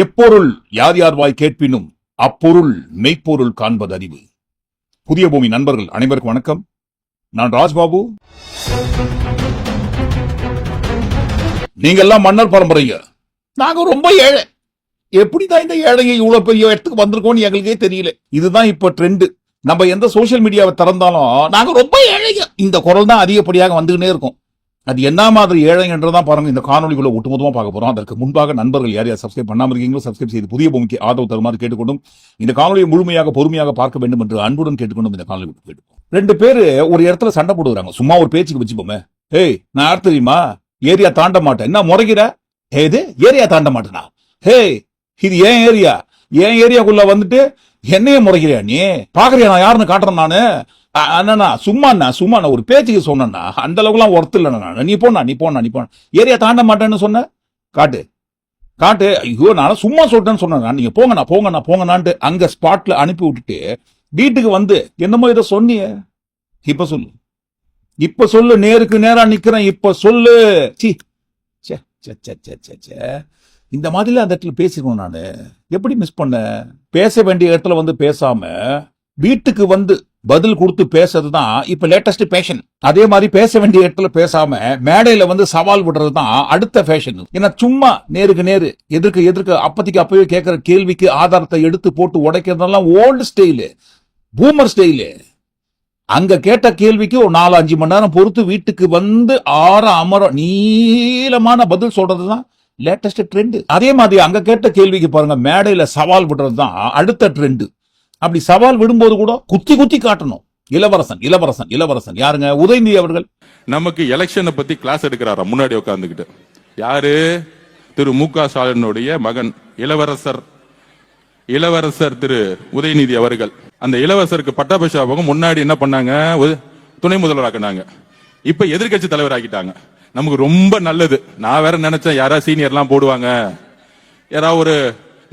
எப்பொருள் யார் யார் வாய் கேட்பினும் அப்பொருள் மெய்ப்பொருள் காண்பது அறிவு. புதிய பூமி நண்பர்கள் அனைவருக்கும் வணக்கம். நான் ராஜ்பாபு. நீங்கெல்லாம் மன்னர் பரம்பரைங்க, நாங்க ரொம்ப ஏழை. எப்படிதான் இந்த ஏழைங்க இவ்வளவு பெரிய இடத்துக்கு வந்திருக்கோம்னு எங்களுக்கே தெரியல. இதுதான் இப்ப ட்ரெண்ட். நம்ம எந்த சோசியல் மீடியாவை திறந்தாலும் நாங்க ரொம்ப ஏழைங்க, இந்த குரல் தான் அதிகப்படியாக வந்துகிட்டே இருக்கும். அது என்ன மாதிரி ஏழைங்கன்றதான் பாருங்க இந்த காணொலிக்குள்ள ஒட்டுமொத்தமா பார்க்க போறோம். அதற்கு முன்பாக நண்பர்கள் யார் யார் சப்ஸ்கிரைப் பண்ணாம இருக்கீங்களோ சப்ஸ்கிரைப் செய்து புதிய பூமிக்கு ஆதரவு தருமாறு கேட்டுக்கொண்டும் இந்த காணொலியை முழுமையாக பொறுமையாக பார்க்க வேண்டும் என்று அன்புடன் கேட்டுக்கொண்டும் இந்த காணொலி கேட்டுப்போம். ரெண்டு பேரு ஒரு இடத்துல சண்டை போடுறாங்க, சும்மா ஒரு பேச்சுக்கு வச்சுப்போமே. ஏய், நான் யார் தெரியுமா? ஏரியா தாண்ட மாட்டேன். என்ன முறைகிற? ஏது ஏரியா தாண்ட மாட்டேனா? ஹே, இது ஏன் ஏரியா? ஏன் ஏரியாக்குள்ள வந்துட்டு என்னைய முறைகிறியா? நீ பாக்குறியா நான் யாருன்னு காட்டுறேன் நானு? அண்ணா சும்மா ஒரு பேச்சுக்கு சொன்னா அந்த அளவுக்கு எல்லாம் ஒர்த்து இல்ல. நீ போனா ஏரியா தாண்ட மாட்டேன்னு சொன்ன, காட்டு. ஐயோ, நான் சும்மா சொல்லிட்டேன்னு சொன்னேன். நீங்க போங்கண்ணான்ட்டு அங்க ஸ்பாட்ல அனுப்பி விட்டுட்டு வீட்டுக்கு வந்து என்னமோ இதை சொன்னிய. இப்ப சொல்லு, நேருக்கு நேரா நிக்கிறேன், இப்ப சொல்லு. இந்த மாதிரி அந்த இடத்துல பேசிருக்கணும். நானு எப்படி மிஸ் பண்ண? பேச வேண்டிய இடத்துல வந்து பேசாம வீட்டுக்கு வந்து பதில் கொடுத்து பேசுறதுதான் இப்ப லேட்டஸ்ட் ஃபேஷன். அதே மாதிரி பேச வேண்டிய இடத்துல பேசாம மேடையில வந்து சவால் விடுறதுதான் அடுத்த ஃபேஷன். ஏன்னா சும்மா நேருக்கு நேரு எதிர்க்க அப்பவே கேட்கிற கேள்விக்கு ஆதாரத்தை எடுத்து போட்டு உடைக்கிறதெல்லாம் ஓல்டு ஸ்டைலு, பூமர் ஸ்டைலு. அங்க கேட்ட கேள்விக்கு ஒரு 4-5 மணி நேரம் பொறுத்து வீட்டுக்கு வந்து அமரம் நீளமான பதில் சொல்றதுதான் லேட்டஸ்ட் ட்ரெண்ட். அதே மாதிரி அங்க கேட்ட கேள்விக்கு பாருங்க மேடையில சவால் விடுறதுதான் அடுத்த ட்ரெண்ட். அப்படி சவால் விடும்போது கூட குத்தி காட்டணும். இளவரசன் யாருங்க? உதயநிதி அவர்கள் நமக்கு எலெக்ஷனை பத்தி கிளாஸ் எடுக்கிறாரா முன்னாடி உட்கார்ந்துகிட்டு. யாரு? திரு மு.க. ஸ்டாலினுடைய மகன் இளவரசர் திரு உதயநிதி அவர்கள். அந்த இளவரசருக்கு பட்டாபிஷேகம் முன்னாடி என்ன பண்ணாங்க? துணை முதல்வராக்குனாங்க. இப்ப எதிர்கட்சி தலைவர் ஆக்கிட்டாங்க. நமக்கு ரொம்ப நல்லது. நான் வேற நினைச்சேன் யாராவது சீனியர் எல்லாம் போடுவாங்க, யாராவது ஒரு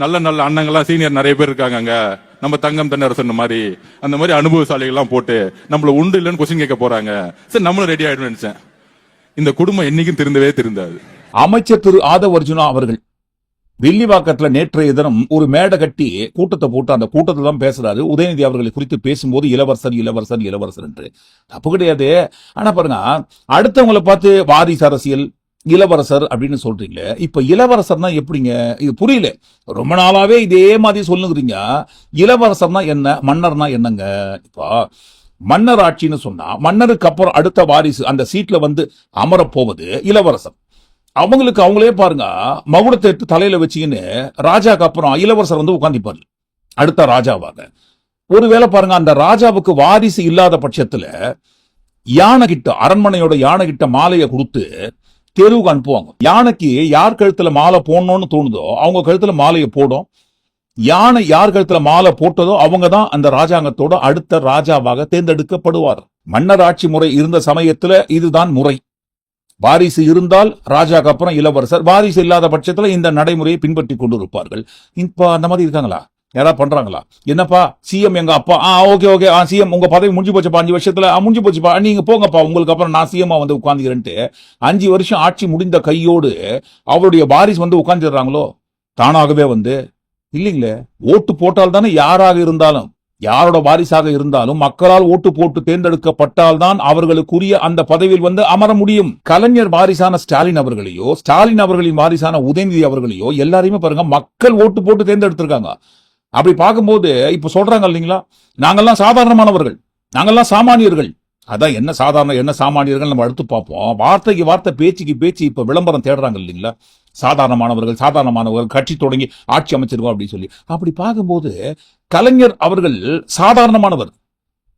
நல்ல அண்ணங்கள்லாம் சீனியர் நிறைய பேர் இருக்காங்க அங்க, நம்ம தங்கம் தென்னரசன் மாதிரி அந்த மாதிரி அனுபவசாலிகள் எல்லாம் போட்டு நம்மள உண்டு இல்லைன்னு கொஸ்டின் கேட்க போறாங்க. சரி, நம்மளும் ரெடி ஆயிடும் நினைச்சேன். இந்த குடும்பம் என்னைக்கும் திருந்தாது. அமைச்சர் திரு ஆதவ் அர்ஜுனா அவர்கள் வில்லிவாக்கத்துல நேற்றைய தினம் ஒரு மேடை கட்டி கூட்டத்தை போட்டு அந்த கூட்டத்தை தான் பேசுறாரு. உதயநிதி அவர்களை குறித்து பேசும்போது இளவரசர் என்று தப்பு கிடையாது. ஆனா பாருங்க, அடுத்தவங்களை பார்த்து வாரிசு அரசியல் இளவரசர் அப்படின்னு சொல்றீங்க. இப்ப இளவரசர்னா எப்படிங்க? இது புரியல. ரொம்ப நாளாவே இதே மாதிரி சொல்லுங்கிறீங்க. இளவரசர்னா என்ன, மன்னர்னா என்னங்க? இப்போ மன்னர் ஆட்சின்னு சொன்னா மன்னருக்கு அப்புறம் அடுத்த வாரிசு அந்த சீட்ல வந்து அமரப்போவது இளவரசர். அவங்களுக்கு அவங்களே பாருங்க, மகுடத்தை எடுத்து தலையில வச்சுக்கின்னு ராஜாக்கு அப்புறம் இளவரசர் வந்து உட்கார்ந்துப்பாரு அடுத்த ராஜாவாக. ஒருவேளை பாருங்க, அந்த ராஜாவுக்கு வாரிசு இல்லாத பட்சத்துல யானை கிட்ட, அரண்மனையோட யானை கிட்ட மாலையை கொடுத்து தெருவுக்கு அனுப்புவாங்க. யானைக்கு யார் கழுத்துல மாலை போடணும்னு தோணுதோ அவங்க கழுத்துல மாலையை போடும். யானை யார் கழுத்துல மாலை போட்டதோ அவங்க தான் அந்த ராஜாங்கத்தோட அடுத்த ராஜாவாக தேர்ந்தெடுக்கப்படுவார். மன்னர் ஆட்சி முறை இருந்த சமயத்துல இதுதான் முறை. வாரிசு இருந்தால் ராஜாக்கு அப்புறம் இளவரசர், வாரிசு இல்லாத பட்சத்துல இந்த நடைமுறையை பின்பற்றி கொண்டு இருப்பார்கள். இப்ப அந்த மாதிரி இருக்காங்களா? யாரா பண்றாங்களா? என்னப்பா சிஎம் எங்க அப்பா, ஓகே சிஎம் உங்க பதவி முடிஞ்சு போச்சுப்பா, 5 வருஷத்துல முடிஞ்சு போச்சுப்பா, நீங்க போங்கப்பா, உங்களுக்கு அப்புறம் நான் சிஎம் வந்து உட்கார்ந்துக்கிறேன்ட்டு 5 வருஷம் ஆட்சி முடிந்த கையோடு அவருடைய வாரிசு வந்து உட்கார்ந்துடுறாங்களோ? தானாகவே வந்து இல்லைங்களே. ஓட்டு போட்டால் தானே யாராக இருந்தாலும், யாரோட வாரிசாக இருந்தாலும் மக்களால் ஓட்டு போட்டு தேர்ந்தெடுக்கப்பட்டால் தான் அவர்களுக்குரிய அந்த பதவியில் வந்து அமர முடியும். கலைஞர் வாரிசான ஸ்டாலின் அவர்களையோ, ஸ்டாலின் அவர்களின் வாரிசான உதயநிதி அவர்களையோ எல்லாரையுமே பாருங்க மக்கள் ஓட்டு போட்டு தேர்ந்தெடுத்திருக்காங்க. அப்படி பார்க்கும்போது இப்ப சொல்றாங்க இல்லைங்களா, நாங்கெல்லாம் சாதாரணமானவர்கள், நாங்கெல்லாம் சாமானியர்கள். அதான் என்ன சாதாரண என்ன சாமானியர்கள் நம்ம அடுத்து பார்ப்போம். வார்த்தைக்கு வார்த்தை பேச்சுக்கு பேச்சு இப்ப விளம்பரம் தேடுறாங்க இல்லைங்களா. சாதாரணமானவர்கள் கட்சி தொடங்கி ஆட்சி அமைச்சிருக்கோம் அப்படின்னு சொல்லி. அப்படி பார்க்கும்போது கலைஞர் அவர்கள் சாதாரணமானவர்.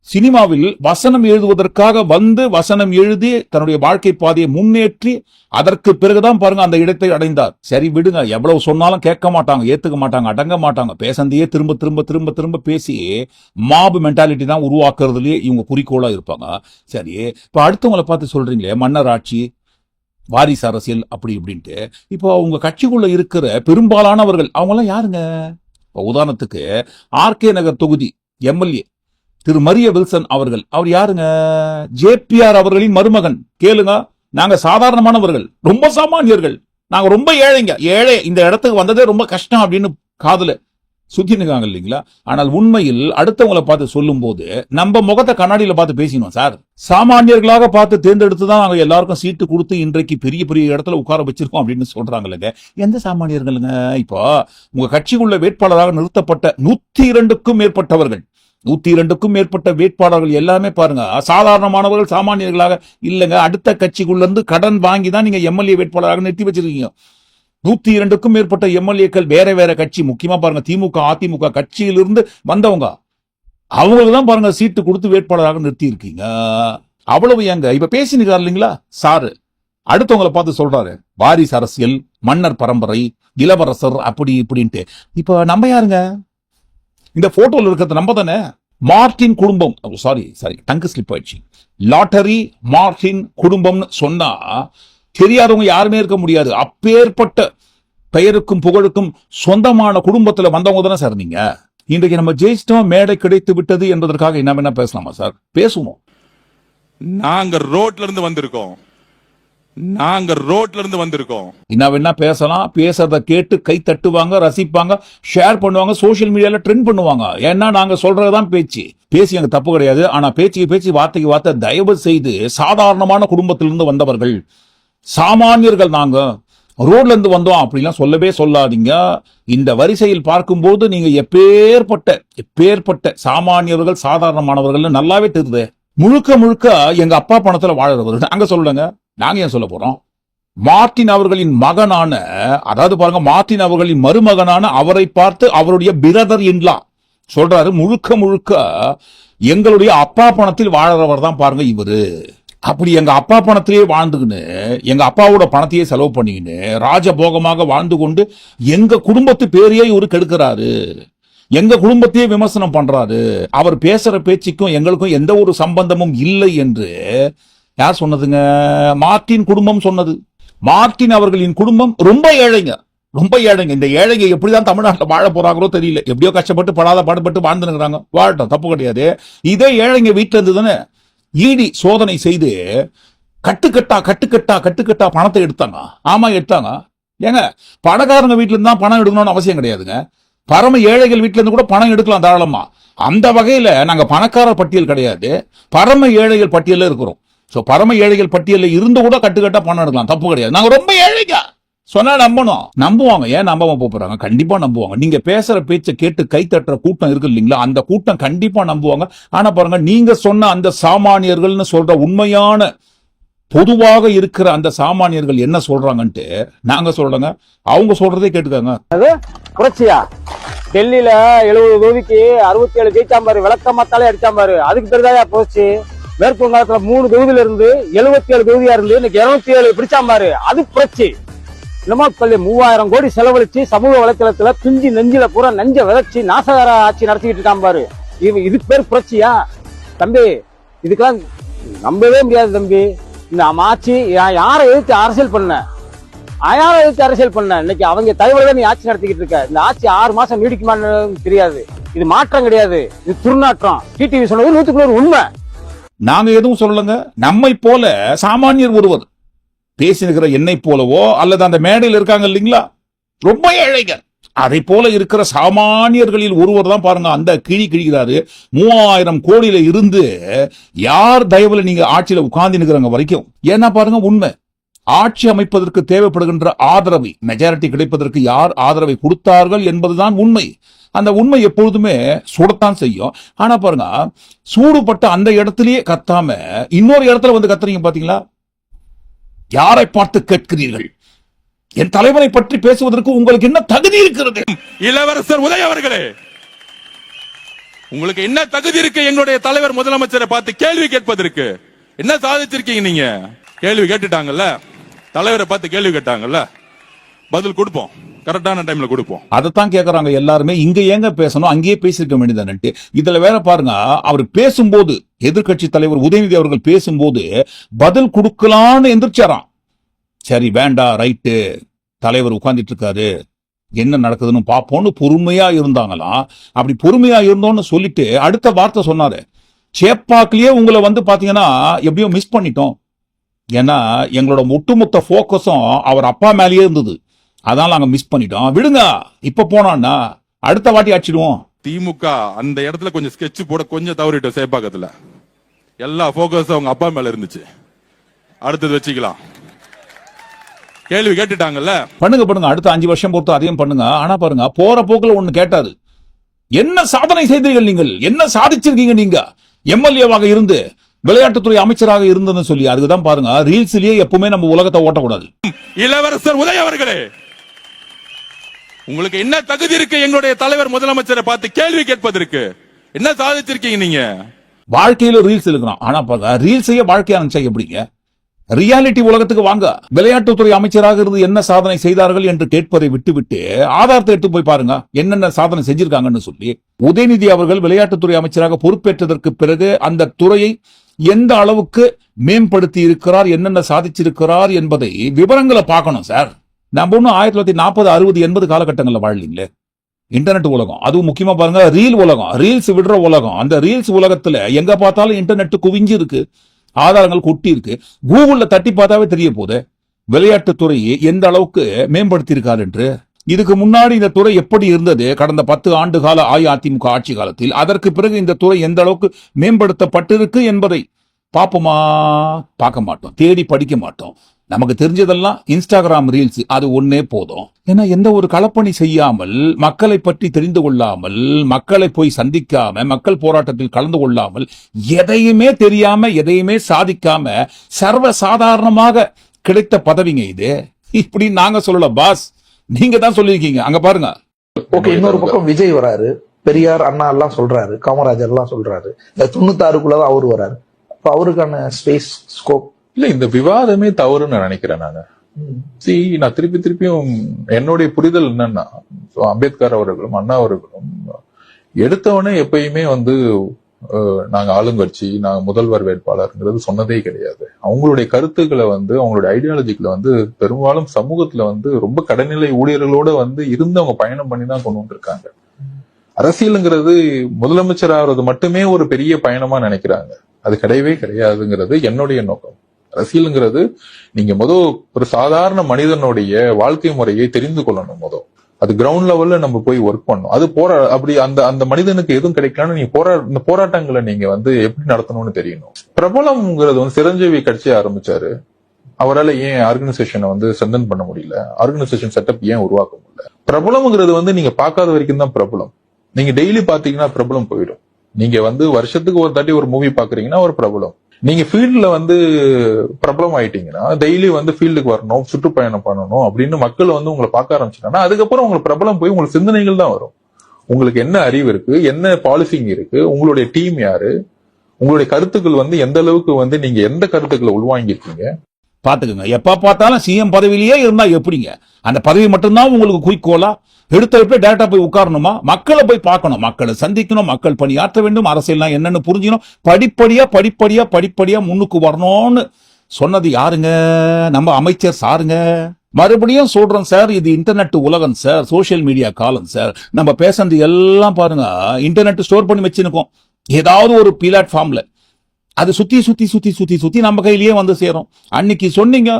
சினிமாவில் வசனம் எழுதுவதற்காக வந்து வசனம் எழுதி தன்னுடைய வாழ்க்கை பாதையை முன்னேற்றி அதற்கு பிறகுதான் பாருங்க அந்த இடத்தை அடைந்தார். சரி விடுங்க, எவ்வளவு சொன்னாலும் கேட்க மாட்டாங்க, ஏத்துக்க மாட்டாங்க, அடங்க மாட்டாங்க. பேசந்தையே திரும்ப பேசி மாபு மென்டாலிட்டி தான் உருவாக்குறதுலயே இவங்க குறிக்கோளா இருப்பாங்க. சரி, இப்ப அடுத்தவங்களை பார்த்து சொல்றீங்களே மன்னர் ஆட்சி, வாரிசு அரசியல் அப்படி இப்படின்ட்டு. இப்போ உங்க கட்சிக்குள்ள இருக்கிற பெரும்பாலானவர்கள் அவங்க எல்லாம் யாருங்க? உதாரணத்துக்கு ஆர்கே நகர் தொகுதி எம்எல்ஏ திரு மரிய வில்சன் அவர்கள், அவர் யாருங்க? ஜேபிஆர் அவர்களின் மருமகன். கேளுங்க, நாங்க சாதாரணமானவர்கள், ரொம்ப சாமானியர்கள், நாங்க ரொம்ப ஏழைங்க, ஏழை, இந்த இடத்துக்கு வந்ததே ரொம்ப கஷ்டம் அப்படின்னு காதுல சுத்தினுக்காங்க இல்லைங்களா? ஆனால் உண்மையில் அடுத்தவங்களை பார்த்து சொல்லும் போது நம்ம முகத்தை கண்ணாடியில பார்த்து பேசினோம் சார். சாமானியர்களாக பார்த்து தேர்ந்தெடுத்து தான் நாங்க எல்லாருக்கும் சீட்டு கொடுத்து இன்றைக்கு பெரிய பெரிய இடத்துல உட்கார வச்சிருக்கோம் அப்படின்னு சொல்றாங்கல்ல. எந்த சாமானியர்களுங்க? இப்போ உங்க கட்சிக்குள்ள வேட்பாளராக நிறுத்தப்பட்ட 102க்கும் மேற்பட்டவர்கள், 102க்கும் மேற்பட்ட வேட்பாளர்கள் எல்லாமே பாருங்க சாதாரணமானவர்கள், சாமானியர்களாக இல்லைங்க. அடுத்த கட்சிக்குள்ள இருந்து கடன் வாங்கி தான் நீங்க எம்எல்ஏ வேட்பாளராக நிறுத்தி வச்சிருக்கீங்க. 102க்கும் மேற்பட்ட எம்எல்ஏக்கள் வேற வேற கட்சி, முக்கியமா பாருங்க திமுக அதிமுக கட்சியிலிருந்து வந்தவங்க, அவங்களுக்கு தான் பாருங்க சீட்டு கொடுத்து வேட்பாளராக நிறுத்தி இருக்கீங்க. அவ்வளவு ஏங்க இப்ப பேசினுக்காரு இல்லைங்களா சாரு, அடுத்தவங்களை பார்த்து சொல்றாரு வாரிசு அரசியல், மன்னர் பரம்பரை, இளவரசர் அப்படி இப்படின்ட்டு. இப்ப நம்ம யாருங்க? இந்த போட்டோல இருக்கிறது நம்ம தானே. மார்டின் குடும்பம், சாரி டங்கு ஸ்லிப் ஆயிடுச்சு. லாட்டரி மார்டின் குடும்பம்னு சொன்னா தெரியாதவங்க யாருமே இருக்க முடியாது. அப்பேற்பட்ட பெயருக்கும் புகழுக்கும் சொந்தமான குடும்பத்துல வந்தவங்க தானே சார் நீங்க. இன்றைக்கு நம்ம ஜெயிச்சிட்டோம், மேடை கிடைத்து விட்டது என்பதற்காக என்ன பேசலாமா சார்? பேசுவோம். நாங்க ரோட்ல இருந்து வந்திருக்கோம், என்ன பேசலாம். பேசுறத கேட்டு கை தட்டுவாங்க, ரசிப்பாங்க, ஷேர் பண்ணுவாங்க, சோசியல் மீடியால ட்ரெண்ட் பண்ணுவாங்க. ஏன்னா நாங்க சொல்றதுதான் பேச்சு. பேசி அங்க தப்பு கிடையாது. ஆனா பேச்சு வார்த்தைக்கு வார்த்தை, தயவு செய்து சாதாரணமான குடும்பத்திலிருந்து வந்தவர்கள், சாமானியர்கள், நாங்க ரோட்ல இருந்து வந்தோம் அப்படிலாம் சொல்லவே சொல்லாதீங்க. இந்த வரிசையில் பார்க்கும்போது நீங்க எப்பேற்பட்ட சாமானியர்கள், சாதாரணமானவர்கள் நல்லாவே தெரியுது. முழுக்க எங்க அப்பா பணத்துல வாழறவர்கள் நாங்க சொல்லுங்க. நாங்க ஏன் சொல்ல போறோம்? மார்டின் அவர்களின் மகனான, அதாவது பாருங்க மார்டின் அவர்களின் மருமகனான அவரை பார்த்து அவருடைய பிரதர் இன்லா சொல்றாரு, முழுக்க எங்களுடைய அப்பா பணத்தில் வாழறவர் தான் பாருங்க இவரு. அப்படி எங்க அப்பா பணத்திலேயே வாழ்ந்துக்கின்னு, எங்க அப்பாவோட பணத்தையே செலவு பண்ணிக்கின்னு ராஜபோகமாக வாழ்ந்து கொண்டு எங்க குடும்பத்து பேரையே இவரு கெடுக்கிறாரு, எங்க குடும்பத்தையே விமர்சனம் பண்றாரு. அவர் பேசுற பேச்சுக்கும் எங்களுக்கும் எந்த ஒரு சம்பந்தமும் இல்லை என்று யார் சொன்னதுங்க? மார்டின் குடும்பம் சொன்னது. மார்டின் அவர்களின் குடும்பம் ரொம்ப ஏழைங்க. இந்த ஏழைங்க எப்படிதான் தமிழ்நாட்டில் வாழ போறாங்களோ தெரியல. எப்படியோ கஷ்டப்பட்டு பாடுபட்டு வாழ்ந்துருக்கிறாங்க. வாழட்டும், தப்பு கிடையாது. இதே ஏழைங்க வீட்டுல இருந்து தானே ஈடி சோதனை செய்து கட்டுக்கட்டா பணத்தை எடுத்தாங்க. ஆமா எடுத்தாங்க. ஏங்க பணக்காரங்க வீட்டுல இருந்து தான் பணம் எடுக்கணும்னு அவசியம் கிடையாதுங்க. பரம ஏழைகள் வீட்டுல இருந்து கூட பணம் எடுக்கலாம் தாராளமா. அந்த வகையில நாங்க பணக்கார பட்டியல் கிடையாது, பரம ஏழைகள் பட்டியல இருக்கிறோம். சோ பரம ஏழைகள் பட்டியல இருந்து கூட கட்டுக்கட்டா பணம் எடுக்கலாம், தப்பு கிடையாது. நாங்க ரொம்ப ஏழைங்க சொன்னா நம்புவாங்க. ஏன் நம்பாம போறாங்க? கண்டிப்பா நம்புவாங்க. நீங்க பேசுற பேச்சை கேட்டு கை தட்டுற கூட்டம் இருக்கு இல்லீங்களா, அந்த கூட்டம் கண்டிப்பா நம்புவாங்க. ஆனா பாருங்க, நீங்க சொன்ன அந்த சாமானியர்கள்னு சொல்ற உண்மையான பொதுவாக இருக்கிற அந்த சாமானியர்கள் என்ன சொல்றாங்கன்ட்டு நாங்க சொல்றோங்க, அவங்க சொல்றதே கேட்டுக்காங்க. புரட்சியா டெல்லியில 70 தொகுதிக்கு 67 ஜெயிச்சாம்பாரு, விளக்கமாத்தாலே அடிச்சாம்பாரு. அதுக்கு பிறகு போச்சு. மேற்கு வங்காளத்துல 3 தொகுதியில இருந்து 77 தொகுதியா இருந்து இன்னைக்கு 207 பிடிச்சாம்பாரு. அது புரட்சி. இல்லமா 3000 கோடி செலவழிச்சு சமூக வலைத்தளத்துல பிஞ்சி நெஞ்சில பூரா நெஞ்ச விதைச்சு நாசகார ஆட்சி நடத்திக்கிட்டு இருக்கான் பாரு. இதுக்கு பேர் புரட்சியா தம்பி? இதுக்கெல்லாம் நம்பவே முடியாது தம்பி. இந்த ஆட்சி யாரை எதிர்த்து அரசியல் பண்ண? இன்னைக்கு அவங்க தலைவர்கள் நீ ஆட்சி நடத்திக்கிட்டு இருக்க. இந்த ஆட்சி 6 மாசம் நீடிக்குமான்னு தெரியாது. இது மாற்றம் கிடையாது, இது துர்நாற்றம். டிடிவி சொன்னது 100% உண்மை. நாங்க எதுவும் சொல்லலங்க. நம்மை போல சாமானியர் ஒருவர் பேசினுக்கிற என்னை போலவோ அல்லது அந்த மேடையில் இருக்காங்க இல்லைங்களா ரொம்ப ஏழைங்க, அதை போல இருக்கிற சாமானியர்களில் ஒருவர் தான் பாருங்க அந்த கிழிக்கிறாரு. 3000 கோடியில இருந்து யார் தயவுல நீங்க ஆட்சியில உட்கார்ந்து நிற்கிறாங்க வரைக்கும். ஏன்னா பாருங்க, உண்மை ஆட்சி அமைப்பதற்கு தேவைப்படுகின்ற ஆதரவை, மெஜாரிட்டி கிடைப்பதற்கு யார் ஆதரவை கொடுத்தார்கள் என்பதுதான் உண்மை. அந்த உண்மை எப்பொழுதுமே சுடத்தான் செய்யும். ஆனா பாருங்க, சூடுபட்ட அந்த இடத்திலேயே கத்தாம இன்னொரு இடத்துல வந்து கத்துறீங்க பாத்தீங்களா? யாரை பார்த்து கேட்கிறீர்கள்? என் தலைவனை பற்றி பேசுவதற்கு உங்களுக்கு என்ன தகுதி இருக்கிறது? இளவரசர் உதய அவர்களே, உங்களுக்கு என்ன தகுதி இருக்கு எங்களுடைய தலைவர் முதலமைச்சரை பார்த்து கேள்வி கேட்பதற்கு? என்ன சாதிச்சிருக்கீங்க நீங்க? கேள்வி கேட்டுட்டாங்கல்ல, தலைவரை பார்த்து கேள்வி கேட்டாங்கல்ல, பதில் கொடுப்போம், கரெக்டான டைம்ல கொடுப்போம். அதைத்தான் கேட்கறாங்க எல்லாருமே. இங்க ஏங்க பேசணும், அங்கேயே பேசிருக்க வேண்டியதானே. இதுல வேற பாருங்க, அவர் பேசும்போது, எதிர்கட்சி தலைவர் உதயநிதி அவர்கள் பேசும்போது பதில் கொடுக்கலான்னு எந்திரிச்சாராம். சரி வேண்டாம், ரைட்டு, தலைவர் உட்கார்ந்துட்டு இருக்காரு, என்ன நடக்குதுன்னு பாப்போம்னு பொறுமையா இருந்தாங்களாம். அப்படி பொறுமையா இருந்தோம்னு சொல்லிட்டு அடுத்த வார்த்தை சொன்னாரு, சேப்பாக்கிலேயே உங்களை வந்து பாத்தீங்கன்னா எப்படியோ மிஸ் பண்ணிட்டோம், ஏன்னா எங்களோட ஒட்டுமொத்த போக்கஸும் அவர் அப்பா மேலேயே இருந்தது. அதனால நாங்க மிஸ் பண்ணிட்டோம். விடுங்க, இப்ப போனான்னா அடுத்த வாட்டி அடிச்சிடுவோம். திமுக அந்த இடத்துல கொஞ்சம் ஸ்கெட்ச் போட கொஞ்சம் தவறிட்டோம். சேப்பாக்கத்துல எல்லா போக்கஸ் அவங்க அப்பா மேல இருந்துச்சு. அடுத்தது வச்சுக்கலாம். கேள்வி கேட்டுட்டாங்கல்ல, பண்ணுங்க அடுத்த 5 வருஷம் பொறுத்து அதையும் பண்ணுங்க. ஆனா பாருங்க, போற போக்குல ஒண்ணு கேட்டாரு, என்ன சாதனை செய்தீர்கள் நீங்கள், என்ன சாதிச்சிருக்கீங்க நீங்க எம்எல்ஏவாக இருந்து விளையாட்டுத்துறை அமைச்சராக இருந்ததுன்னு சொல்லி. அதுக்குதான் பாருங்க, ரீல்ஸ்லயே எப்பவுமே நம்ம உலகத்தை ஓட்டக்கூடாது. இளவரசர் உதய அவர்களே, உங்களுக்கு என்ன தகுதி இருக்கு எங்களுடைய தலைவர் முதலமைச்சரை பார்த்து கேள்வி கேட்பதற்கு? என்ன சாதிச்சிருக்கீங்க நீங்க? வாழ்க்கையில ரீல்ஸ் இருக்கணும். ஆனா பாருங்க, ரீல்ஸையே வாழ்க்கையா நினைச்சா எப்படிங்க? ரியாலிட்டி உலகத்துக்கு வாங்க. விளையாட்டுத்துறை அமைச்சராக இருந்து என்ன சாதனை செய்தார்கள் என்று கேட்பதை விட்டுவிட்டு ஆதாரத்தை எடுத்து போய் பாருங்க, என்னென்ன சாதனை செஞ்சிருக்காங்கன்னு சொல்லி. உதயநிதி அவர்கள் விளையாட்டுத்துறை அமைச்சராக பொறுப்பேற்றதற்கு பிறகு அந்த துறையை எந்த அளவுக்கு மேம்படுத்தி இருக்கிறார், என்னென்ன சாதிச்சிருக்கிறார் என்பதை விவரங்களை பார்க்கணும் சார். நம்ம ஒன்னும் 1940, 60, 80 காலகட்டங்களில் வாழலீங்களே. இன்டர்நெட் உலகம், அதுவும் முக்கியமா பாருங்க ரீல் உலகம், ரீல்ஸ் விடுற உலகம். அந்த ரீல்ஸ் உலகத்துல எங்க பார்த்தாலும் இன்டர்நெட் குவிஞ்சு இருக்கு, ஆதாரங்கள் கொட்டி இருக்கு. கூகுள்ல தட்டி பார்த்தாவே தெரிய போகுது விளையாட்டுத்துறையை எந்த அளவுக்கு மேம்படுத்தி இருக்காரு என்று. இதுக்கு முன்னாடி இந்த துறை எப்படி இருந்தது கடந்த 10 ஆண்டு கால அஇஅதிமுக ஆட்சி காலத்தில், அதற்கு பிறகு இந்த துறை எந்த அளவுக்கு மேம்படுத்தப்பட்டிருக்கு என்பதை பார்ப்போமா? பார்க்க மாட்டோம், தேடி படிக்க மாட்டோம். நமக்கு தெரிஞ்சதெல்லாம் இன்ஸ்டாகிராம் ரீல்ஸ், அது ஒன்னே போதும். ஏன்னா எந்த ஒரு களப்பணி செய்யாமல், மக்களை பற்றி தெரிந்து கொள்ளாமல், மக்களை போய் சந்திக்காம, மக்கள் போராட்டத்தில் கலந்து கொள்ளாமல், எதையுமே தெரியாம, எதையுமே சாதிக்காம சர்வ சாதாரணமாக கிடைத்த பதவிங்க இது. இப்படி நாங்க சொல்லல பாஸ், நீங்க தான் சொல்லிருக்கீங்க. அங்க பாருங்க. ஓகே, இன்னொரு பக்கம் விஜய் வராரு, பெரியார் அண்ணா எல்லாம் சொல்றாரு, காமராஜர் எல்லாம் சொல்றாரு. இந்த 96க்குள்ளதான் அவரு வராரு. அப்ப அவருக்கான ஸ்பேஸ் ஸ்கோப் இல்ல, இந்த விவாதமே தவறுன்னு நான் நினைக்கிறேன். நான் திருப்பியும் என்னுடைய புரிதல் என்னன்னா, அம்பேத்கர் அவர்களும் அண்ணா அவர்களும் எடுத்தவனே எப்பயுமே நாங்க ஆளுங்கட்சி, நாங்க முதல்வர் வேட்பாளர்ங்கிறது சொன்னதே கிடையாது. அவங்களுடைய கருத்துக்களை அவங்களுடைய ஐடியாலஜிக்களை பெரும்பாலும் சமூகத்துல ரொம்ப கடைநிலை ஊழியர்களோட இருந்து அவங்க பயணம் பண்ணி தான் கொண்டு வந்திருக்காங்க. அரசியலுங்கிறது முதலமைச்சர் ஆகிறது மட்டுமே ஒரு பெரிய பயணமா நினைக்கிறாங்க. அது கிடையவே கிடையாதுங்கிறது என்னுடைய நோக்கம். அரசியலுங்கிறது நீங்க ஒரு சாதாரண மனிதனுடைய வாழ்க்கை முறையை தெரிந்து கொள்ளணும். அது கிரவுண்ட் லெவல்ல நம்ம போய் ஒர்க் பண்ணணும். அது அப்படி அந்த மனிதனுக்கு எதுவும் கிடைக்கலன்னு நீங்க இந்த போராட்டங்களை நீங்க எப்படி நடத்தணும்னு தெரியணும். பிரபலம்ங்கிறது சிரஞ்சீவி கட்சியை ஆரம்பிச்சாரு. அவரால் ஏன் ஆர்கனைசேஷனை ஸ்ட்ரென்தன் பண்ண முடியல? ஆர்கனைசேஷன் செட்டப் ஏன் உருவாக்க முடியல? பிரபலம்ங்கிறது நீங்க பார்க்காத வரைக்கும் தான் பிரபலம். நீங்க டெய்லி பாத்தீங்கன்னா பிரபலம் போயிடும். நீங்க வருஷத்துக்கு ஒரு தாட்டி ஒரு மூவி பாக்குறீங்கன்னா ஒரு பிரபலம். நீங்க ஃபீல்ட்ல பிரபலம் ஆயிட்டீங்கன்னா டெய்லி ஃபீல்டுக்கு வரணும், சுற்றுப்பயணம் பண்ணணும் அப்படின்னு மக்கள் உங்களை பார்க்க ஆரம்பிச்சிட்டாங்கன்னா அதுக்கப்புறம் உங்களுக்கு பிரபலம் போய் உங்களுக்கு சிந்தனைகள் தான் வரும். உங்களுக்கு என்ன அறிவு இருக்கு, என்ன பாலிசிங் இருக்கு, உங்களுடைய டீம் யாரு, உங்களுடைய கருத்துக்கள் எந்த அளவுக்கு நீங்க எந்த கருத்துக்களை உள்வாங்கிருக்கீங்க பாத்துக்கோங்க. எப்ப பார்த்தாலும் சிஎம் பதவியிலேயே இருந்தா எப்படிங்க? அந்த பதவி மட்டும்தான் உங்களுக்கு குறிக்கோளா? எடுத்த டேரக்டா போய் உட்காரணுமா? மக்களை போய் பார்க்கணும், மக்களை சந்திக்கணும், மக்கள் பணியாற்ற வேண்டும், அரசியல் என்னன்னு புரிஞ்சுக்கணும், படிப்படியா முன்னுக்கு வரணும்னு சொன்னது யாருங்க? நம்ம அமைச்சர் சாருங்க. மறுபடியும் சொல்றோம் சார், இது இன்டர்நெட் உலகம் சார், சோசியல் மீடியா காலம் சார். நம்ம பேசுறது எல்லாம் பாருங்க இன்டர்நெட் ஸ்டோர் பண்ணி வச்சிருக்கோம் ஏதாவது ஒரு பிளாட்ஃபார்ம்ல. அது சுத்தி நம்ம கையிலேயே சேரும். அன்னைக்கு சொன்னீங்க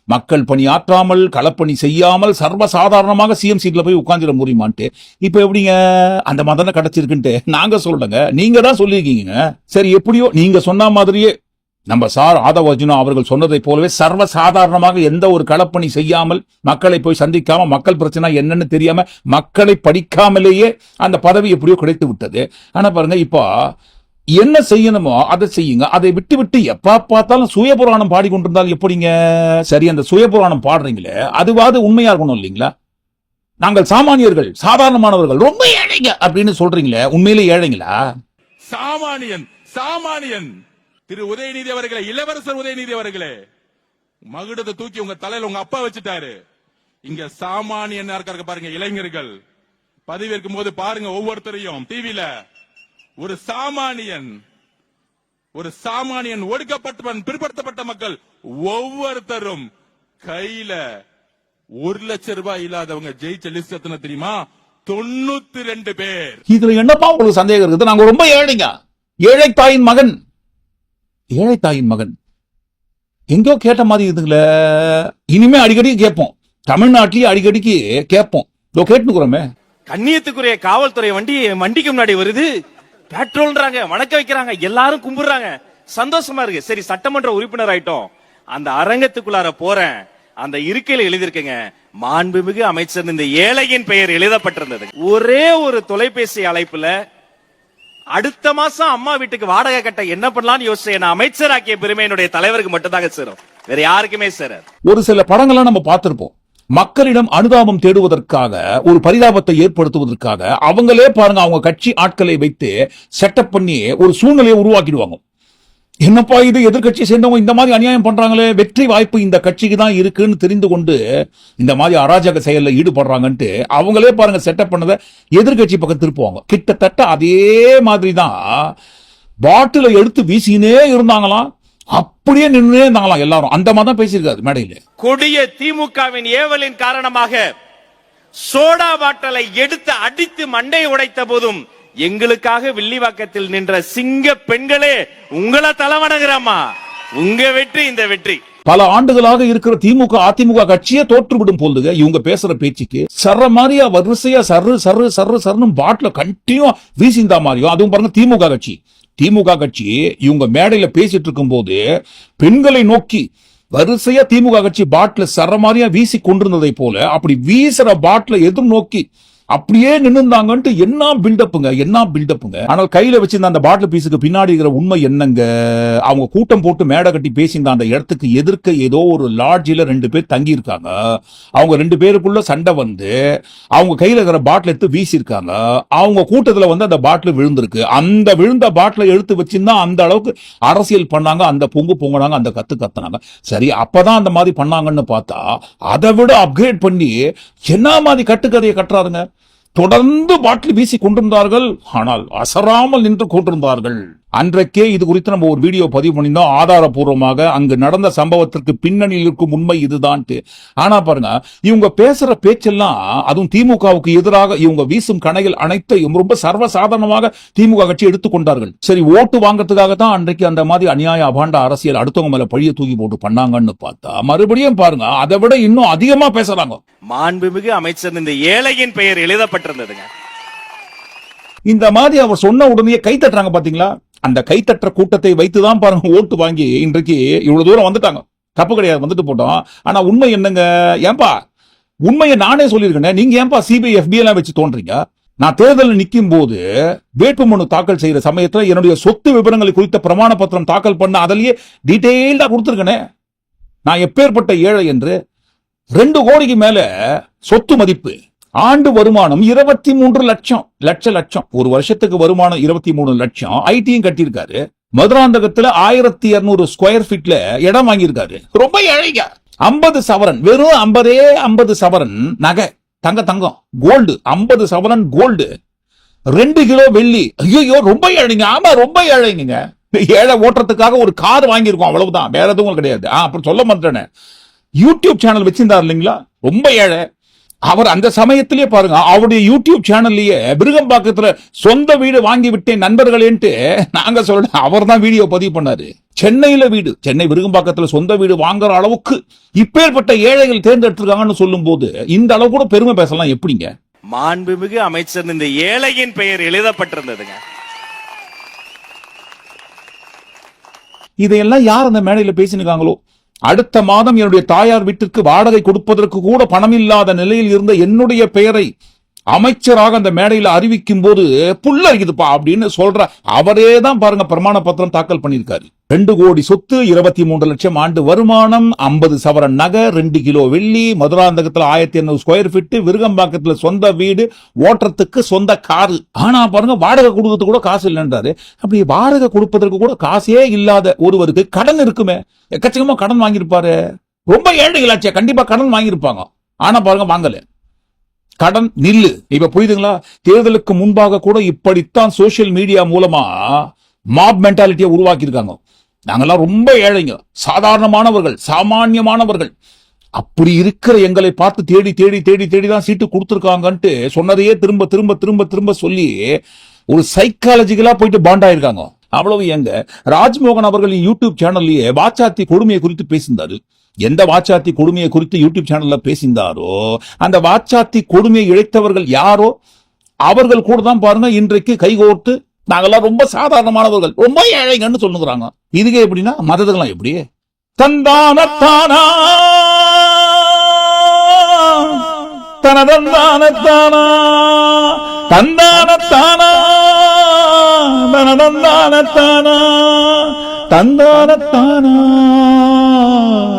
மக்கள் பணி ஆற்றாமல், களப்பணி செய்யாமல் சர்வசாதாரணமாக சிஎம் சீட்ல போய் உட்கார்ந்துட முடியுமான்ட்டு. இப்ப எப்படிங்க அந்த மாதிரி கிடைச்சிருக்குன்ட்டு நாங்க சொல்றங்க, நீங்க தான் சொல்லிருக்கீங்க. சரி, எப்படியோ நீங்க சொன்ன மாதிரியே நம்ம சார் ஆதவ அர்ஜுனா அவர்கள் சொன்னதை போலவே சர்வசாதாரணமாக எந்த ஒரு களப்பணி செய்யாமல், மக்களை போய் சந்திக்காம, மக்கள் பிரச்சனை என்னன்னு தெரியாம, மக்களை படிக்காமலேயே அந்த பதவி எப்படியோ கிடைத்து விட்டது. ஆனா பாருங்க, இப்போ என்ன செய்யணுமோ அதை செய்யுங்க. அதை விட்டு எப்ப பார்த்தாலும் சுயபுராணம் பாடிக்கொண்டிருந்தால் எப்படிங்க? சரி, அந்த சுயபுராணம் பாடுறீங்களே அதுவாது உண்மையா இருக்கணும் இல்லைங்களா? நாங்கள் சாமானியர்கள், சாதாரணமானவர்கள், ரொம்ப ஏழைங்க அப்படின்னு சொல்றீங்களே, உண்மையிலே ஏழைங்களா? சாமானியன் திரு உதயநிதி அவர்களே, இளவரசர் உதயநிதி அவர்களே, மகுடத்தை தூக்கி உங்க தலையில உங்க அப்பா வச்சுட்டாரு. இங்க சாமானியன் இருக்காரு பாருங்க. இளைஞர்கள் பதவியேற்கும் போது பாருங்க, ஒவ்வொருத்தரையும் டிவில ஒரு சாமானியன் ஒடுக்கப்பட்டவன், பிற்படுத்தப்பட்ட மக்கள் ஒவ்வொருத்தரும் கையில 1 லட்சம் ரூபாய் இல்லாதவங்க ஜெயிச்ச லிஸ்ட் எத்தனை தெரியுமா? 92 பேர். இதுல என்னப்பா உங்களுக்கு சந்தேகம் இருக்குது? நாங்க ரொம்ப ஏழைங்க, ஏழை தாயின் மகன். எங்கேயோ கேட்ட மாதிரி இருக்குல்ல. இனிமே அடிக்கடி கேட்போம், தமிழ்நாட்டிலேயே அடிக்கடிக்கு கேட்போம். இதோ கேட்டுக்கிறோமே. கண்ணியத்துக்குரிய காவல்துறை வண்டிக்கு முன்னாடி வருது, பெட்ரோல்ன்றாங்க, வணக்க வைக்கிறாங்க, எல்லாரும் கும்பிடுறாங்க, சந்தோஷமா இருக்கு. சரி, சட்டமன்ற உறுப்பினர் ஆயிட்டோம். அந்த அரங்கத்துக்குள்ளார போறேன், அந்த இருக்கையில எழுதிருக்குங்க, மாண்புமிகு அமைச்சர் இந்த ஏழையின் பெயர் எழுதப்பட்டிருந்தது. ஒரே ஒரு தொலைபேசி அழைப்புல அடுத்த மாசம் அம்மா வீட்டுக்கு வாடகை கட்ட என்ன பண்ணலாம்னு யோசிச்சு என்ன அமைச்சராக்கிய பெருமை என்னுடைய தலைவருக்கு மட்டும்தாங்க சேரும், வேற யாருக்குமே சேராது. ஒரு சில படங்கள்லாம் நம்ம பார்த்திருப்போம். மக்களிடம் அனுதாபம் தேடுவதற்காக, ஒரு பரிதாபத்தை ஏற்படுத்துவதற்காக அவங்களே பாருங்க அவங்க கட்சி ஆட்களை வைத்து செட்டப் பண்ணி ஒரு சூழ்நிலையை உருவாக்கிடுவாங்க. என்னப்பா இது, எதிர்கட்சி சேர்ந்தவங்க இந்த மாதிரி அநியாயம் பண்றாங்களே, வெற்றி வாய்ப்பு இந்த கட்சிக்கு தான் இருக்குன்னு தெரிந்து கொண்டு இந்த மாதிரி அராஜக செயல்ல ஈடுபடுறாங்கன்ட்டு அவங்களே பாருங்க செட்டப் பண்ணதை எதிர்கட்சி பக்கம் திருப்புவாங்க. கிட்டத்தட்ட அதே மாதிரி தான் பாட்டில எடுத்து வீசினே இருந்தாங்களாம், அப்படியே நின்று இருந்தாங்களாம் எல்லாரும். அந்த மாதிரி தான் பேசியிருக்காரு மேடையில. கொடிய திமுகவின் ஏவலின் காரணமாக சோடா பாட்டலை எடுத்து அடித்து மண்டை உடைத்த போதும் எங்களுக்காக வில்லிவாக்கத்தில் நின்ற சிங்க பெண்களே, உங்களை தலைவணங்குறமா, உங்க வெற்றி இந்த வெற்றி. பல ஆண்டுகளாக இருக்கிற திமுக அதிமுக கட்சியே தோற்றுவிடும் போதுங்க இவங்க பேசுற பேச்சுக்கு. சர்ற மாதிரியா வரிசையா சர்ரு சர்ரு சர்ரு சர்னு பாட்டில கண்டினியூ வீசிந்தா மாதிரியும். அதுவும் பாருங்க திமுக கட்சி இவங்க மேடையில பேசிட்டு இருக்கும் போது பெண்களை நோக்கி வரிசையா திமுக கட்சி பாட்டில சர்ற மாதிரியா வீசி கொண்டிருந்ததை போல அப்படி வீசுற பாட்டில எதிர் நோக்கி அப்படியே நின்னுந்தாங்கன்ட்டு என்ன பில்டப்புங்க. ஆனால் கையில வச்சிருந்த அந்த பாட்டில் பீஸுக்கு பின்னாடி இருக்கிற உண்மை என்னங்க, அவங்க கூட்டம் போட்டு மேடை கட்டி பேசியிருந்த அந்த இடத்துக்கு எதிர்க்க ஏதோ ஒரு லாட்ஜில 2 பேர் தங்கி இருக்காங்க. அவங்க 2 பேருக்குள்ள சண்டை வந்து அவங்க கையில இருக்கிற பாட்டில் எடுத்து வீசியிருக்காங்க. அவங்க கூட்டத்துல வந்து அந்த பாட்டில் விழுந்திருக்கு. அந்த விழுந்த பாட்டில எடுத்து வச்சிருந்தா அந்த அளவுக்கு அரசியல் பண்ணாங்க, அந்த பொங்குனாங்க, அந்த கத்துனாங்க. சரி, அப்பதான் அந்த மாதிரி பண்ணாங்கன்னு பார்த்தா அதை விட அப்கிரேட் பண்ணி என்ன மாதிரி கட்டுக்கதையை கட்டுறாருங்க. தொடர்ந்து பாட்டில் வீசி கொண்டிருந்தார்கள், ஆனால் அசராமல் நின்று கொண்டிருந்தார்கள். அன்றைக்கே இது குறித்து நம்ம ஒரு வீடியோ பதிவு பண்ணியிருந்தோம் ஆதாரபூர்வமாக. அங்கு நடந்த சம்பவத்திற்கு பின்னணியில் இருக்கும் உண்மை இதுதான். ஆனா பாருங்க, இவங்க பேசுற பேச்செல்லாம், அதுவும் திமுகவுக்கு எதிராக இவங்க வீசும் கணைகள் அனைத்தையும் ரொம்ப சர்வசாதாரணமாக திமுக கட்சி எடுத்துக்கொண்டார்கள். சரி, ஓட்டு வாங்கறதுக்காக தான் அன்றைக்கு அந்த மாதிரி அநியாய அபாண்ட அரசியல் அடுத்தவங்க மேல பழிய தூக்கி போட்டு பண்ணாங்கன்னு பார்த்தா மறுபடியும் பாருங்க அதை விட இன்னும் அதிகமா பேசுறாங்க. மாண்புமிகு அமைச்சர் இந்த ஏழையின் பெயர் எழுதப்பட்டிருந்ததுங்க. இந்த மாதிரி அவர் சொன்ன உடனே கை தட்டுறாங்க பாத்தீங்களா? அந்த கைத்தற்ற கூட்டத்தை வைத்துதான் பாருங்க ஓட்டு வாங்கி இன்றைக்கு இவ்வளவு தூரம் வந்துட்டாங்க. தப்பு கிடையாது, வந்துட்டு போட்டோம். ஆனா உண்மை என்னங்க, ஏன்பா உண்மையை நானே சொல்லியிருக்கேன், நீங்க ஏன்பா சிபிஐ FBI எல்லாம் வச்சு தோன்றீங்க? நான் தேர்தலில் நிற்கும் போது வேட்புமனு தாக்கல் செய்யற சமயத்துல என்னுடைய சொத்து விவரங்களை குறித்த பிரமாண பத்திரம் தாக்கல் பண்ண அதிலேயே டீடைல்டா கொடுத்திருக்கேனே. நான் எப்பேற்பட்ட ஏழை என்று. 2 கோடிக்கு மேல சொத்து மதிப்பு, ஆண்டு வருமானம் 23 லட்சம். ஒரு வருஷத்துக்கு வருமானம் 23 லட்சம். ஐடியும் கட்டியிருக்காரு. மதுராந்தகத்துல 1200 ஸ்கொயர் ஃபீட்ல இடம் வாங்கியிருக்காரு. ரொம்ப ஏழைங்க. 50 சவரன், வெறும் 50 சவரன் நகை, தங்கம், கோல்டு, 50 சவரன் கோல்டு, 2 கிலோ வெள்ளி. ஐயோ, ரொம்ப ஏழைங்க. ஆமா, ரொம்ப ஏழைங்க. ஏழை ஓட்டுறதுக்காக ஒரு கார் வாங்கியிருக்கோம், அவ்வளவுதான், வேற எதுவும் கிடையாது. அப்புறம் சொல்ல மாட்டேன், யூடியூப் சேனல் வச்சிருந்தார் இல்லைங்களா, ரொம்ப ஏழை. அவர் அந்த சமயத்திலேயே பாருங்க, அவருடைய யூடியூப் சேனல்லையே விருகம்பாக்கத்துல சொந்த வீடு வாங்கி விட்டேன் நண்பர்களேன்ட்டு நாங்க சொல்ல, அவர் தான் வீடியோ பதிவு பண்ணாரு. சென்னையில வீடு, சென்னை விருகம்பாக்கத்துல சொந்த வீடு வாங்குற அளவுக்கு இப்பேற்பட்ட ஏழைகள் தேர்ந்தெடுத்திருக்காங்கன்னு சொல்லும் போது இந்த அளவு கூட பெருமை பேசலாம் எப்படிங்க? மாண்புமிகு அமைச்சர் இந்த ஏழையின் பெயர் எழுதப்பட்டிருந்ததுங்க. இதையெல்லாம் யார் அந்த மேடையில பேசினுக்காங்களோ, அடுத்த மாதம் என்னுடைய தாயார் வீட்டிற்கு வாடகை கொடுப்பதற்கு கூட பணம் இல்லாத நிலையில் இருந்த என்னுடைய பெயரை அமைச்சராக அந்த மேடையில் அறிவிக்கும் போது புல்லரிக்குதுப்பா அப்படின்னு சொல்ற அவரே தான் பாருங்க பிரமாண பத்திரம் தாக்கல் பண்ணியிருக்காரு. 2 கோடி சொத்து, 23 லட்சம் ஆண்டு வருமானம், 50 சவரன் நகை, 2 கிலோ வெள்ளி, மதுராந்தகத்துல 1800 ஸ்கொயர் ஃபீட், விருகம்பாக்கத்துல சொந்த வீடு, ஓட்டுறதுக்கு சொந்த காரு. ஆனா பாருங்க, வாடகை கொடுக்கறதுக்கு கூட காசு இல்லைன்றாரு. அப்படி வாடகை கொடுப்பதற்கு கூட காசே இல்லாத ஒருவருக்கு கடன் இருக்குமே, எக்கச்சக்கமா கடன் வாங்கியிருப்பாரு. ரொம்ப ஏழைகளாச்சே, கண்டிப்பா கடன் வாங்கியிருப்பாங்க. ஆனா பாருங்க, வாங்கல, கடன் நில்லு. இப்ப புரியுதுங்களா? தேர்தலுக்கு முன்பாக கூட இப்படித்தான் சோசியல் மீடியா மூலமா மாப் மென்டாலிட்டியை உருவாக்கி இருக்காங்க. நாங்கெல்லாம் ரொம்ப ஏழைங்க, சாதாரணமானவர்கள், சாமானியமானவர்கள். அப்படி இருக்கிற எங்களை பார்த்து தேடி தேடி தேடி தேடி தான் சீட்டு கொடுத்திருக்காங்கன்ட்டு சொன்னதையே திரும்ப திரும்ப திரும்ப திரும்ப சொல்லி ஒரு சைக்காலஜிக்கலா போயிட்டு பாண்ட் ஆயிருக்காங்க. அவ்வளவு ஏங்க, ராஜ்மோகன் அவர்கள் யூடியூப் சேனல்லையே வாச்சாத்தி கொடுமையை குறித்து பேசியிருந்தாரு. எந்த வாச்சாத்தி கொடுமையை குறித்து யூடியூப் சேனல்ல பேசியிருந்தாரோ அந்த வாச்சாத்தி கொடுமையை இழைத்தவர்கள் யாரோ அவர்கள் கூட தான் பாருங்க இன்றைக்கு கைகோர்த்து நாங்கெல்லாம் ரொம்ப சாதாரணமானவர்கள், ரொம்ப ஏழைங்கன்னு சொல்லுகிறாங்க. இதுக்கே எப்படின்னா மதத்துக்கெல்லாம் எப்படி தந்தானத்தானா தனதந்தானத்தானா தந்தானத்தானா தனதந்தானத்தானா தந்தானத்தானா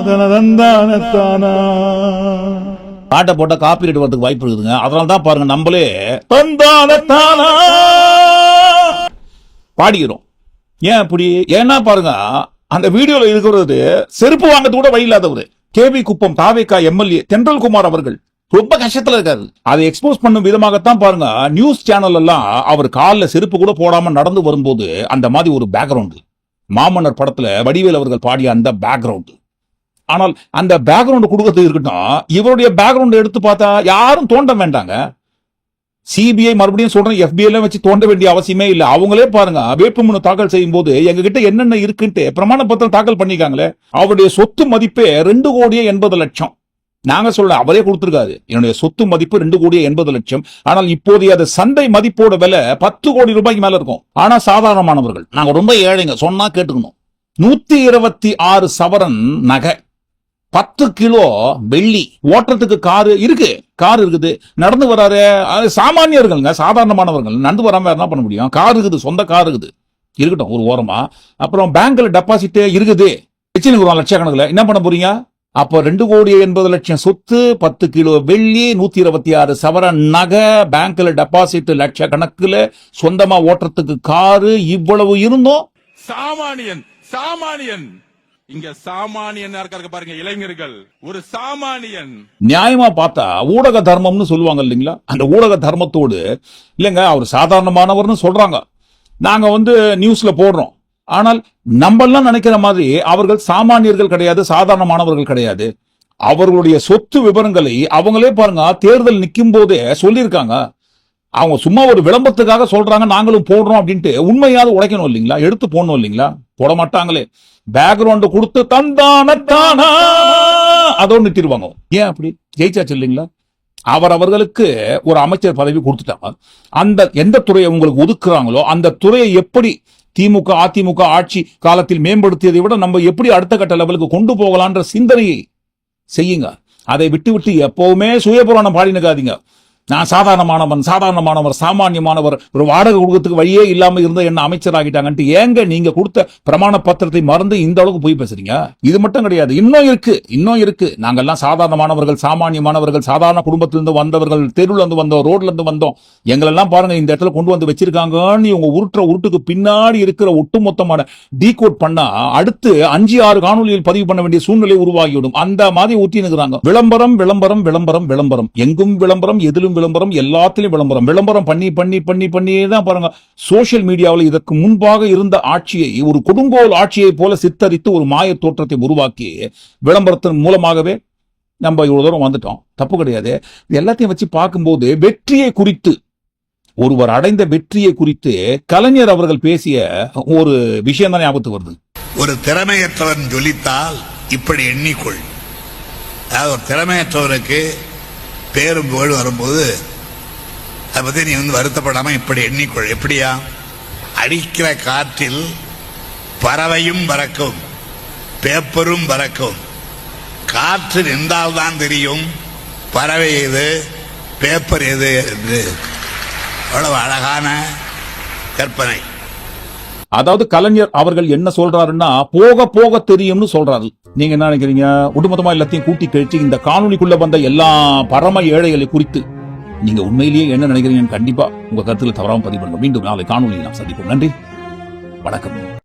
தனதந்தானத்தானா. பாட்டை போட்டா காப்பிரைட் வரதுக்கு வாய்ப்பு இருக்குதுங்க. அதனால தான் பாருங்க நம்மளே தந்தானத்தானா பாடிக்கிறோம். ஏன் அப்படி? ஏன்னா பாருங்க அந்த வீடியோல இருக்கிறது செருப்பு வாங்கறது கூட வழி இல்லாதவர் கேவி குப்பம் தாவேகா எம்எல்ஏ தென்றல்குமார் அவர்கள் ரொம்ப கஷ்டத்துல இருக்காரு. அதை எக்ஸ்போஸ் பண்ணும் விதமாகத்தான் பாருங்க நியூஸ் சேனல் எல்லாம் அவர் காலில் செருப்பு கூட போடாம நடந்து வரும்போது அந்த மாதிரி ஒரு பேக்ரவுண்ட் மாமன்னர் படத்துல வடிவேல் அவர்கள் பாடிய அந்த பேக்ரவுண்ட். ஆனால் அந்த பேக்ரவுண்ட் கொடுக்கறது இருக்கட்டும், இவருடைய பேக்ரவுண்ட் எடுத்து பார்த்தா யாரும் தோண்ட வேண்டாங்க. சிபிஐ மறுபடியும் சொல்றேன், FBI வச்சு தோண்ட வேண்டிய அவசியமே இல்ல. அவங்களே பாருங்க வேட்புமனு தாக்கல் செய்யும் போது எங்க கிட்ட என்னென்ன இருக்குன்ட்டு பிரமாண பத்திரம் தாக்கல் பண்ணிக்காங்களே. அவருடைய சொத்து மதிப்பே 2,80,00,000. நாங்க சொல்ல அவரே கொடுத்திருக்காரு, என்னுடைய சொத்து மதிப்பு 2,80,00,000. ஆனால் இப்போதைய அது சந்தை மதிப்போட விலை 10 கோடி ரூபாய்க்கு மேல இருக்கும். ஆனா சாதாரணமானவர்கள் நாங்க ரொம்ப ஏழைங்க சொன்னா கேட்டுக்கணும். 126 சவரன் நகை, 10 கிலோ வெள்ளி, ஓட்டுறதுக்கு கார் இருக்குது, நடந்து வராரு. சாமானியர்கள், சாதாரணமானவர்கள் நடந்து வராம என்ன பண்ண முடியும்? கார் இருக்குது, சொந்த கார் இருக்குது, இருக்கட்டும் ஒரு ஓரமா. அப்புறம் பேங்க்ல டெபாசிட் இருக்குது, வச்சுருக்கிறோம் லட்சக்கணக்கில். என்ன பண்ண போறீங்க? அப்ப 2,80,00,000 சொத்து, 10 கிலோ வெள்ளி, 126 சவரன் நகை, பேங்க்ல டெபாசிட் லட்சக்கணக்கில், சொந்தமா ஓட்டுறதுக்கு காரு, இவ்வளவு இருந்தோம். சாமானியன் இங்க சாமானியன் இருக்காரு பாருங்க, இளைஞர்கள் ஒரு சாமானியன். நியாயமா பார்த்தா ஊடக தர்மம்னு சொல்லுவாங்க இல்லைங்களா? அந்த ஊடக தர்மத்தோடு இல்லைங்க, அவர் சாதாரணமானவர்னு சொல்றாங்க, நாங்க நியூஸ்ல போடுறோம். ஆனால் நம்மெல்லாம் நினைக்கிற மாதிரி அவர்கள் சாமானியர்கள் கிடையாது, சாதாரணமானவர்கள் கிடையாது. அவர்களுடைய சொத்து விவரங்களை அவங்களே பாருங்க தேர்தல் நிற்கும் போதே சொல்லியிருக்காங்க. அவங்க சும்மா ஒரு விளம்பரத்துக்காக சொல்றாங்க நாங்களும் போடுறோம் அப்படின்ட்டு உண்மையாவது உடைக்கணும் இல்லைங்களா? எடுத்து போடணும் இல்லைங்களா? போட மாட்டாங்களே. பேக்ரவுண்ட் கொடுத்து தந்தானத்தானா அதோடு நிறுத்திடுவாங்க. ஏன் அப்படி? ஜெயிச்சாச்சு இல்லைங்களா? அவர்களுக்கு ஒரு அமைச்சர் பதவி கொடுத்துட்டாங்க. அந்த எந்த துறையை உங்களுக்கு ஒதுக்குறாங்களோ அந்த துறையை எப்படி திமுக அதிமுக ஆட்சி காலத்தில் மேம்படுத்தியதை விட நம்ம எப்படி அடுத்த கட்ட லெவலுக்கு கொண்டு போகலான்ற சிந்தனையை செய்யுங்க. அதை விட்டு எப்பவுமே சுயபுராணம் பாடினுக்காதீங்க. நான் சாதாரணமானவர், சாமானியமானவர், ஒரு வாடகை கொடுக்கறதுக்கு வழியே இல்லாம இருந்த என்ன அமைச்சர் ஆகிட்டாங்கன்ட்டு ஏங்க நீங்க கொடுத்த பிரமாண பத்திரத்தை மறந்து இந்த அளவுக்கு போய் பேசுறீங்க? இது மட்டும் கிடையாது, இன்னும் இருக்கு. நாங்கெல்லாம் சாதாரணமானவர்கள், சாமானியமானவர்கள், சாதாரண குடும்பத்திலிருந்து வந்தவர்கள், தெருவுல இருந்து வந்தோம், ரோட்ல இருந்து வந்தோம். எங்களெல்லாம் பாருங்க இந்த இடத்துல கொண்டு வந்து வச்சிருக்காங்கன்னு உங்க உருட்டுக்கு பின்னாடி இருக்கிற ஒட்டுமொத்தமான டீகோட் பண்ணா அடுத்து 5-6 காணொலியில் பதிவு பண்ண வேண்டிய சூழ்நிலை உருவாகிவிடும். அந்த மாதிரி ஊற்றி நிற்கிறாங்க. விளம்பரம், எங்கும் விளம்பரம், எதிலும் விளம்பரம், எல்லாத்திலும் விளம்பரம் பண்ணி தான் பாருங்க சோசியல் மீடியாவில் இதற்கு முன்பாக இருந்த ஆட்சியை ஒரு கொடுங்கோல் ஆட்சியை போல சித்தரித்து ஒரு மாய தோற்றத்தை உருவாக்கி விளம்பரத்தின் மூலமாகவே நம்ம இவ்வளவு தூரம் வந்துட்டோம். தப்பு கிடையாது. எல்லாத்தையும் வச்சு பார்க்கும்போது வெற்றியை குறித்து, ஒருவர் அடைந்த வெற்றியை குறித்து கலைஞர் அவர்கள் பேசிய ஒரு விஷயம் தான் ஞாபகத்துக்கு வருது. ஒரு திறமையற்றவன் ஜொலித்தால் இப்படி எண்ணிக்கொள். அதாவது ஒரு திறமையற்றவருக்கு பேரும் புகழ் வரும்போது அதை பற்றி நீ வருத்தப்படாம இப்படி எண்ணிக்கொள். எப்படியா? அடிக்கிற காற்றில் பறவையும் பறக்கும், பேப்பரும் பறக்கும். காற்று நின்றால்தான் தெரியும் பறவை எது, பேப்பர் எது என்று. அவ்வளவு அழகான கற்பனை. அதாவது கலைஞர் அவர்கள் என்ன சொல்றாருன்னா போக போக தெரியும்னு சொல்றாரு. நீங்க என்ன நினைக்கிறீங்க? ஒட்டுமொத்தமா எல்லாத்தையும் கூட்டி கழிச்சு இந்த காணொலிக்குள்ள வந்த எல்லா பரம ஏழைகளை குறித்து நீங்க உண்மையிலேயே என்ன நினைக்கிறீங்கன்னு கண்டிப்பா உங்க கருத்துல தவறாம பதிவு பண்ணுங்க. மீண்டும் நாளை காணொலியில் நாம் சந்திப்போம். நன்றி, வணக்கம்.